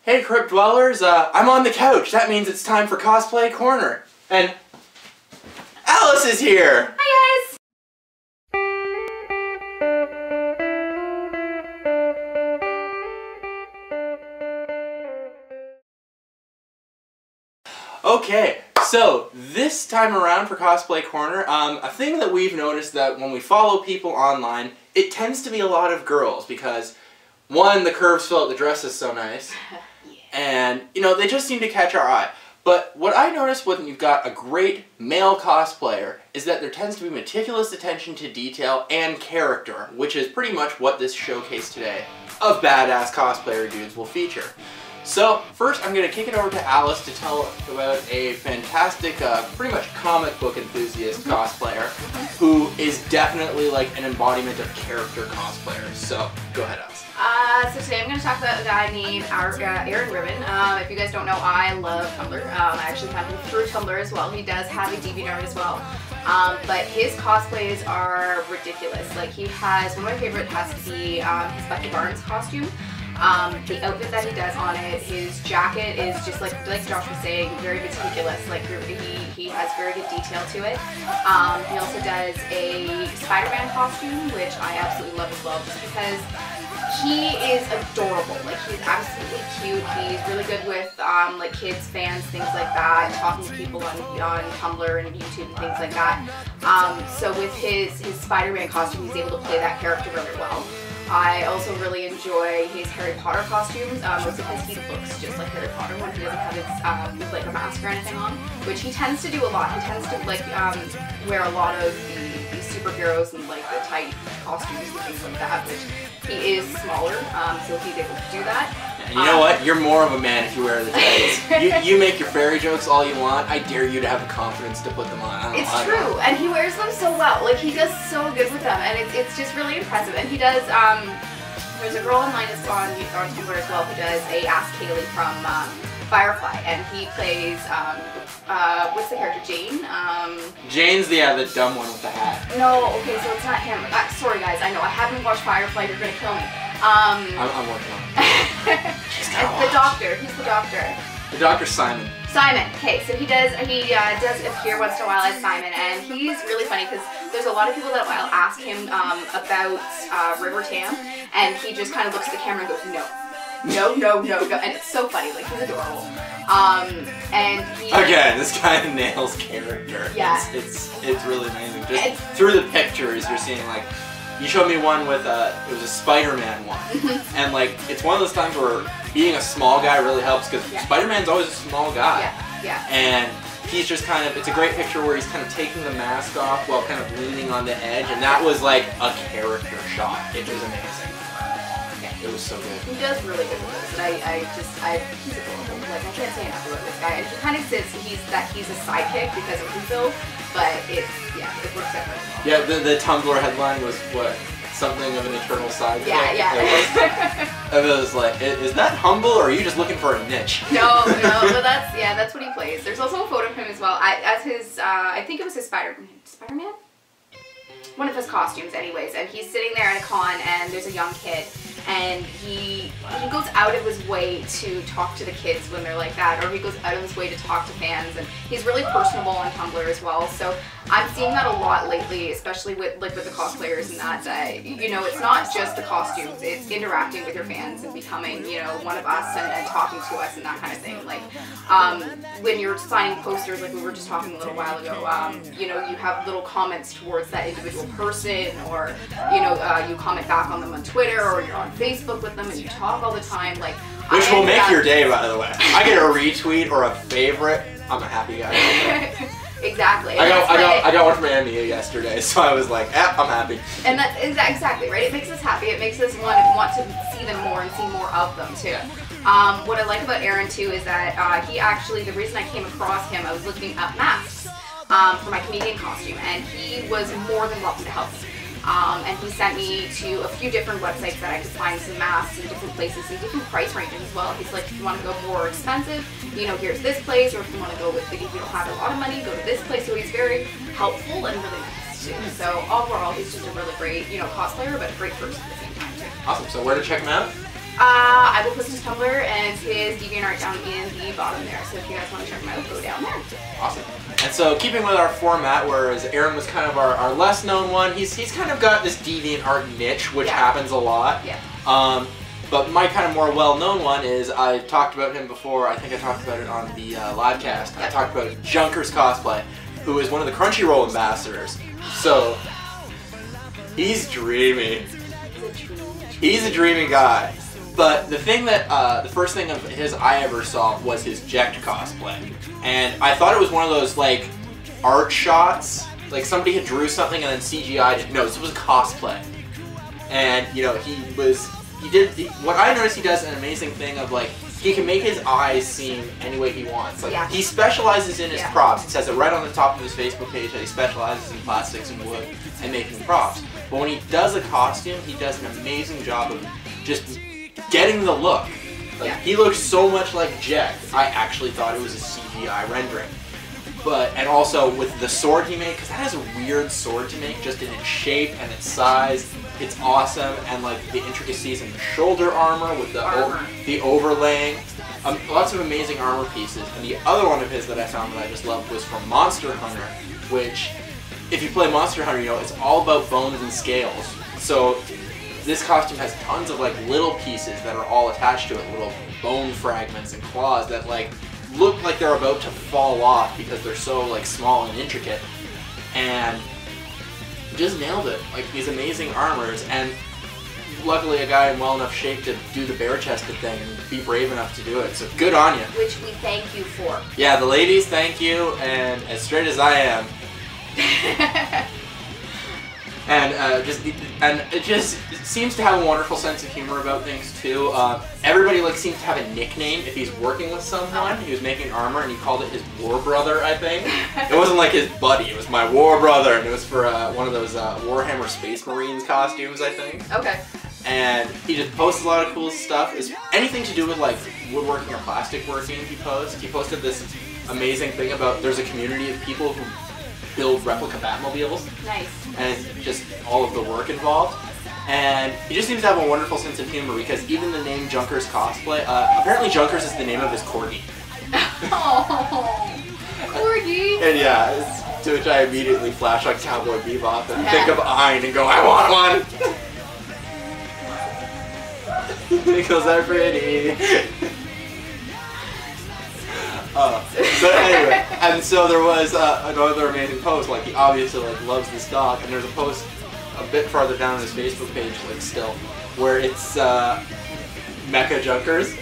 Hey Crypt Dwellers, I'm on the couch. That means it's time for Cosplay Corner. And Alice is here! Hi guys! Okay, so this time around for Cosplay Corner, a thing that we've noticed that when we follow people online, it tends to be a lot of girls because, one, the curves fill out the dresses so nice, and, you know, they just seem to catch our eye. But what I noticed when you've got a great male cosplayer is that there tends to be meticulous attention to detail and character, which is pretty much what this showcase today of badass cosplayer dudes will feature. So, first I'm going to kick it over to Alice to tell about a fantastic, pretty much comic book enthusiast cosplayer who is definitely like an embodiment of character cosplayers. So, go ahead, Alice. So today I'm going to talk about a guy named Aaron Riven. If you guys don't know, I love Tumblr. I actually found him through Tumblr as well. He does have a DeviantArt as well. But his cosplays are ridiculous. Like, he has, one of my favorite has to be his Bucky Barnes costume. The outfit that he does on it, his jacket is just like Josh was saying, very meticulous. Like, he has very good detail to it. He also does a Spider-Man costume, which I absolutely love as well, just because he is adorable. Like, he's absolutely cute. He's really good with like kids, fans, things like that, talking to people on Tumblr and YouTube and things like that. So with his Spider-Man costume, he's able to play that character really well. I also really enjoy his Harry Potter costumes, mostly because he looks just like Harry Potter when he doesn't have his like a mask or anything on, which he tends to do a lot. He tends to like wear a lot of the superheroes and like the tight costumes and things like that, which he is smaller, so he's able to do that. And you know what? You're more of a man if you wear the tights. you make your fairy jokes all you want. I dare you to have the confidence to put them on. It's true, and he wears them so well. Like, he does so good with them, and it's just really impressive. And he does. There's a girl online that's on Tumblr as well who does a Ask Kaylee from Firefly, and he plays what's the character, Jane? Jane's the dumb one with the hat. No, okay, so it's not him. Sorry guys, I know I haven't watched Firefly. You're gonna kill me. I'm working on it. The doctor. Who's the doctor? The doctor's Simon. Simon. Okay, so he does appear once in a while as Simon, and he's really funny because there's a lot of people that will ask him about River Tam, and he just kind of looks at the camera and goes, no, and it's so funny. Like, he's adorable. And he, again, this guy nails character. Yeah. It's really amazing. Just through the pictures, you're seeing like. You showed me one with it was a Spider-Man one, and like it's one of those times where being a small guy really helps because Spider-Man's always a small guy. Yeah. And he's just kind of, it's a great picture where he's kind of taking the mask off while kind of leaning on the edge, and that was like a character shot. It was amazing. It was so good. He does really good with this, and he's adorable. Like, I can't say enough about this guy. And he kind of says he's a sidekick because of his build, but it works out really well. Yeah, the Tumblr headline was what? Something of an eternal sidekick? Yeah. It was like, is that humble or are you just looking for a niche? No, but that's what he plays. There's also a photo of him as well, as his, I think it was his Spider-Man? One of his costumes anyways, and he's sitting there at a con and there's a young kid, and he goes out of his way to talk to the kids when they're like that, or he goes out of his way to talk to fans, and he's really personable on Tumblr as well. So I'm seeing that a lot lately, especially with the cosplayers and that, you know, it's not just the costumes, it's interacting with your fans and becoming, you know, one of us and talking to us and that kind of thing. Like, when you're signing posters, like we were just talking a little while ago, you know, you have little comments towards that individual person, or, you know, you comment back on them on Twitter, or you're on Facebook with them and you talk all the time. Like, which will make your day, by the way. I get a retweet or a favorite, I'm a happy guy. Exactly. I got one from Andy yesterday, so I was like, I'm happy. And that's exactly right. It makes us happy. It makes us want to see them more and see more of them too. What I like about Aaron too is that he actually, the reason I came across him, I was looking up masks for my comedian costume, and he was more than welcome to help me. And he sent me to a few different websites that I could find some masks in different places and different price ranges as well. He's like, if you want to go more expensive, you know, here's this place, or if you want to go with, if you don't have a lot of money, go to this place. So he's very helpful and really nice too. So overall, he's just a really great, you know, cosplayer, but a great person at the same time too. Awesome. So where to check him out? I will post his Tumblr and his his DeviantArt down in the bottom there. So if you guys want to check him out, go down there. Awesome. And so keeping with our format, whereas Aaron was kind of our less known one, he's kind of got this DeviantArt niche, which happens a lot. Yeah. But my kind of more well-known one is, I talked about him before, I think I talked about it on the live cast. I talked about Junkers Cosplay, who is one of the Crunchyroll ambassadors. So, he's dreamy. He's a dreamy guy. But the thing that, the first thing of his I ever saw was his Beck cosplay. And I thought it was one of those, like, art shots. Like, somebody had drew something and then CGI'd it. No, this was a cosplay. And, you know, what I noticed, he does an amazing thing of, like, he can make his eyes seem any way he wants. Like, he specializes in his props. It says it right on the top of his Facebook page that he specializes in plastics and wood and making props. But when he does a costume, he does an amazing job of just getting the look. Like, he looks so much like Beck. I actually thought it was a CGI rendering. And also with the sword he made, because that is a weird sword to make, just in its shape and its size. It's awesome, and like the intricacies in the shoulder armor with the overlaying. Lots of amazing armor pieces. And the other one of his that I found that I just loved was from Monster Hunter, which, if you play Monster Hunter, you know it's all about bones and scales. So this costume has tons of like little pieces that are all attached to it, little bone fragments and claws that like look like they're about to fall off because they're so like small and intricate. And just nailed it. Like these amazing armors, and luckily a guy in well enough shape to do the bare-chested thing and be brave enough to do it. So good on you. Which we thank you for. Yeah, the ladies thank you, and as straight as I am. And it just seems to have a wonderful sense of humor about things too. Everybody like seems to have a nickname if he's working with someone. He was making armor and he called it his war brother, I think. It wasn't like his buddy, it was my war brother, and it was for one of those Warhammer Space Marines costumes, I think. Okay. And he just posts a lot of cool stuff. It's anything to do with like woodworking or plastic working he posts. He posted this amazing thing about there's a community of people who build replica Batmobiles. Nice. And just all of the work involved. And he just seems to have a wonderful sense of humor because even the name Junkers Cosplay, apparently Junkers is the name of his corgi. Oh, corgi! And yeah, to which I immediately flash on Cowboy Bebop and think of Ein and go, I want one! Because they're pretty. So anyway, and so there was another amazing post, like he obviously like loves this dog, and there's a post a bit farther down on his Facebook page, like still, where it's Mecha Junkers.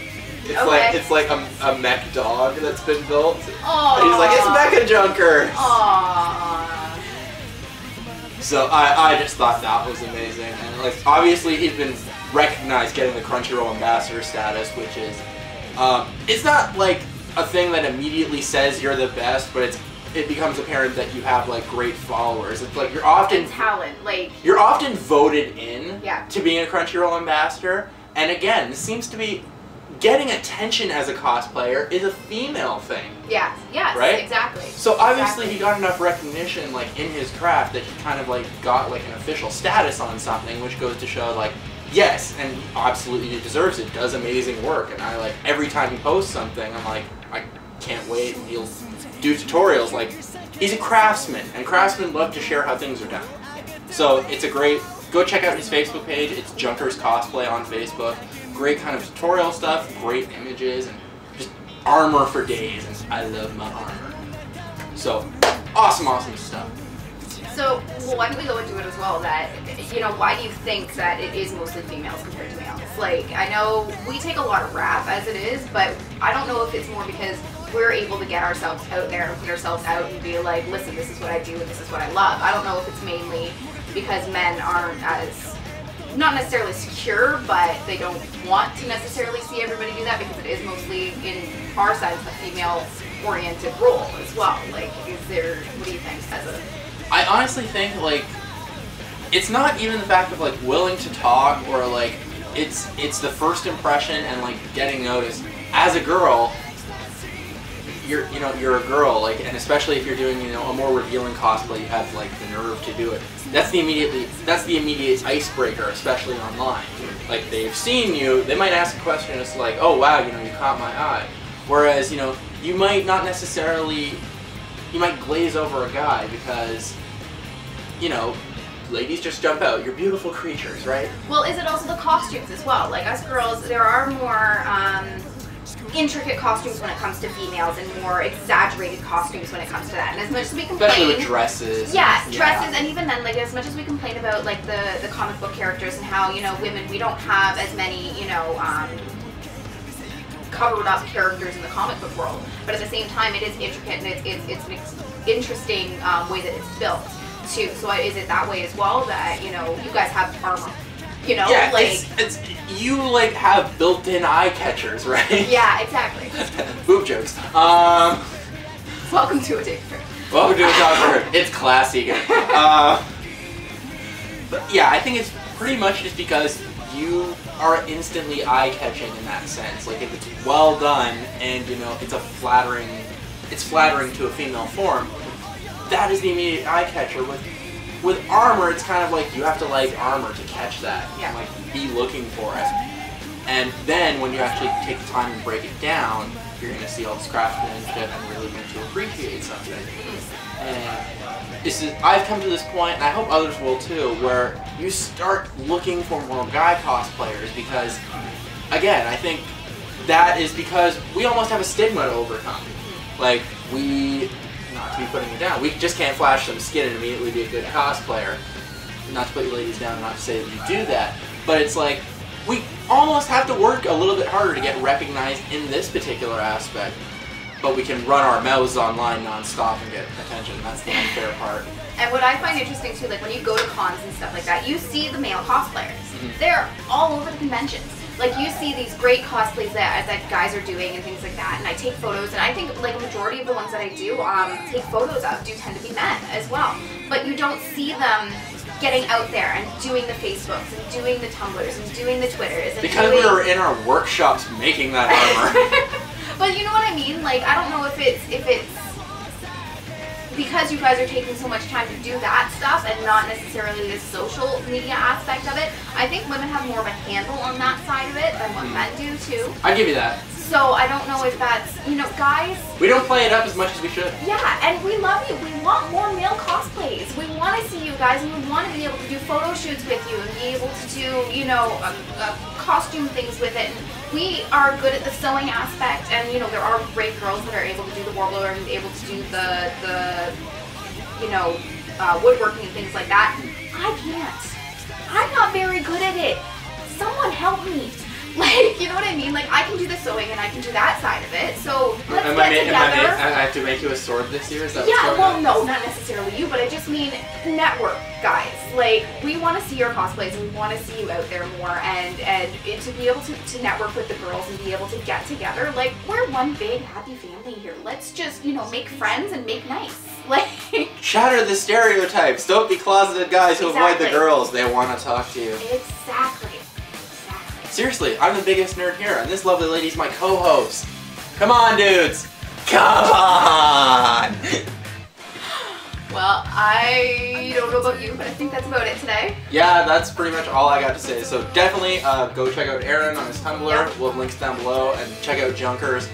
It's like a mech dog that's been built. Aww. And he's like, it's Mecha Junkers! Aww. So I just thought that was amazing, and like obviously he's been recognized getting the Crunchyroll ambassador status, which is it's not like a thing that immediately says you're the best, but it becomes apparent that you have like great followers. It's like you're often you're often voted in to being a Crunchyroll ambassador. And again, this seems to be getting attention as a cosplayer is a female thing. Yes, right? Exactly. So obviously he got enough recognition like in his craft that he kind of like got like an official status on something, which goes to show like yes, and absolutely he deserves it, does amazing work, and I like every time he posts something I'm like I can't wait, and he'll do tutorials. Like he's a craftsman, and craftsmen love to share how things are done. So it's a great, go check out his Facebook page, it's Junkers Cosplay on Facebook. Great kind of tutorial stuff, great images, and just armor for days, and I love my armor. So awesome stuff. So, well, why don't we go into it as well, that, you know, why do you think that it is mostly females compared to males? Like, I know we take a lot of rap as it is, but I don't know if it's more because we're able to get ourselves out there and put ourselves out and be like, listen, this is what I do and this is what I love. I don't know if it's mainly because men aren't as, not necessarily secure, but they don't want to necessarily see everybody do that because it is mostly, in our sense, a female-oriented role as well. Like, is there, what do you think as a... I honestly think, like, it's not even the fact of, like, willing to talk or, like, it's the first impression and, like, getting noticed. As a girl, you're a girl, like, and especially if you're doing, you know, a more revealing cosplay, you have like the nerve to do it. That's the immediate icebreaker, especially online. Like, they've seen you, they might ask a question, it's like, oh wow, you know, you caught my eye. Whereas, you know, you might not necessarily, you might glaze over a guy because, you know, ladies just jump out. You're beautiful creatures, right? Well, is it also the costumes as well? Like, us girls, there are more intricate costumes when it comes to females and more exaggerated costumes when it comes to that. And as much as we complain, especially with dresses. Yeah, dresses, and even then, like, as much as we complain about like the comic book characters and how, you know, women, we don't have as many, you know, covered up characters in the comic book world. But at the same time, it is intricate and it's an interesting way that it's built too. So is it that way as well, that, you know, you guys have armor? You know, yeah, like it's you like have built-in eye catchers, right? Yeah, exactly. Boob jokes. Welcome to a take for. Welcome to a talk for. It's classy. But yeah, I think it's pretty much just because you are instantly eye-catching in that sense. Like, if it's well done and, you know, it's flattering to a female form, that is the immediate eye-catcher. With armor, it's kind of like you have to like armor to catch that. Yeah. And, like, be looking for it. And then when you actually take the time and break it down, you're going to see all this craftsmanship and really going to appreciate something. And I've come to this point, and I hope others will too, where you start looking for more guy cosplayers because, again, I think that is because we almost have a stigma to overcome. Like, not to be putting it down, we just can't flash some skin and immediately be a good cosplayer. Not to put you ladies down, not to say that you do that, but it's like, we almost have to work a little bit harder to get recognized in this particular aspect. But we can run our mouths online non-stop and get attention. That's the unfair part. And what I find interesting too, like when you go to cons and stuff like that, you see the male cosplayers. They're all over the conventions. Like, you see these great cosplays that guys are doing and things like that, and I take photos, and I think like a majority of the ones that I do take photos of do tend to be men as well. But you don't see them getting out there and doing the Facebooks and doing the Tumblrs and doing the Twitters. And because we were in our workshops making that armor. But you know what I mean? Like, I don't know if it's because you guys are taking so much time to do that stuff and not necessarily the social media aspect of it. I think women have more of a handle on that side of it than what men do too. I give you that. So I don't know if that's, you know, guys. We don't play it up as much as we should. Yeah, and we love you. We want more male cosplays. We want to see you guys, and we want to be able to do photo shoots with you and be able to do, you know, costume things with it. And we are good at the sewing aspect, and, you know, there are great girls that are able to do the warbler and able to do the you know, woodworking and things like that. I can't. I'm not very good at it. Someone help me. Like, you know what I mean? Like, I can do the sewing and I can do that side of it. So let's get together. I have to make you a sword this year? Is that yeah, well, no, not necessarily you, but I just mean network, guys. Like, we want to see your cosplays and we want to see you out there more, and to be able to network with the girls and be able to get together. Like, we're one big happy family here. Let's just, you know, make friends and make nice. Like, shatter the stereotypes. Don't be closeted guys who avoid the girls. They want to talk to you. Exactly. Seriously, I'm the biggest nerd here, and this lovely lady's my co-host. Come on, dudes! Come on! Well, I don't know about you, but I think that's about it today. Yeah, that's pretty much all I got to say. So definitely go check out Aaron on his Tumblr. Yep. We'll have links down below, and check out Junkers.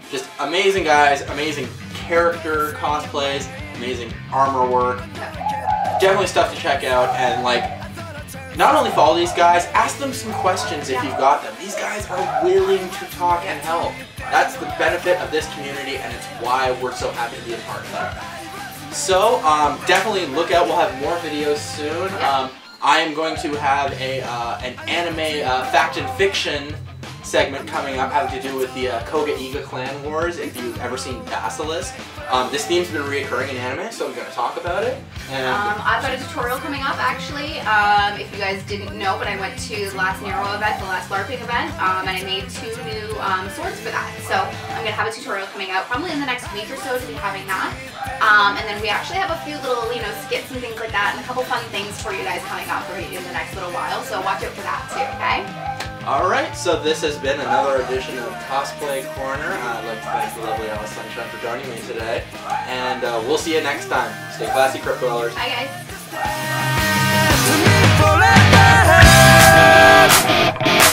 Just amazing guys, amazing character cosplays, amazing armor work. Yep. Definitely stuff to check out, and like, not only follow these guys, ask them some questions if you've got them. These guys are willing to talk and help. That's the benefit of this community, and it's why we're so happy to be a part of it. So, definitely look out. We'll have more videos soon. I am going to have an anime fact and fiction segment coming up having to do with the Koga-Iga clan wars, if you've ever seen Basilisk. This theme's been reoccurring in anime, so I'm going to talk about it. And I've got a tutorial coming up, actually. If you guys didn't know, but I went to the last Nero event, the last LARPing event, and I made 2 new swords for that. So I'm going to have a tutorial coming out probably in the next week or so to be having that. And then we actually have a few little, you know, skits and things like that, and a couple fun things for you guys coming up in the next little while. So watch out for that too, okay? Alright, so this has been another edition of Cosplay Corner. I'd like to thank the lovely Alice Sunshine for joining me today. And we'll see you next time. Stay classy, Crypt Dwellers. Hi, guys.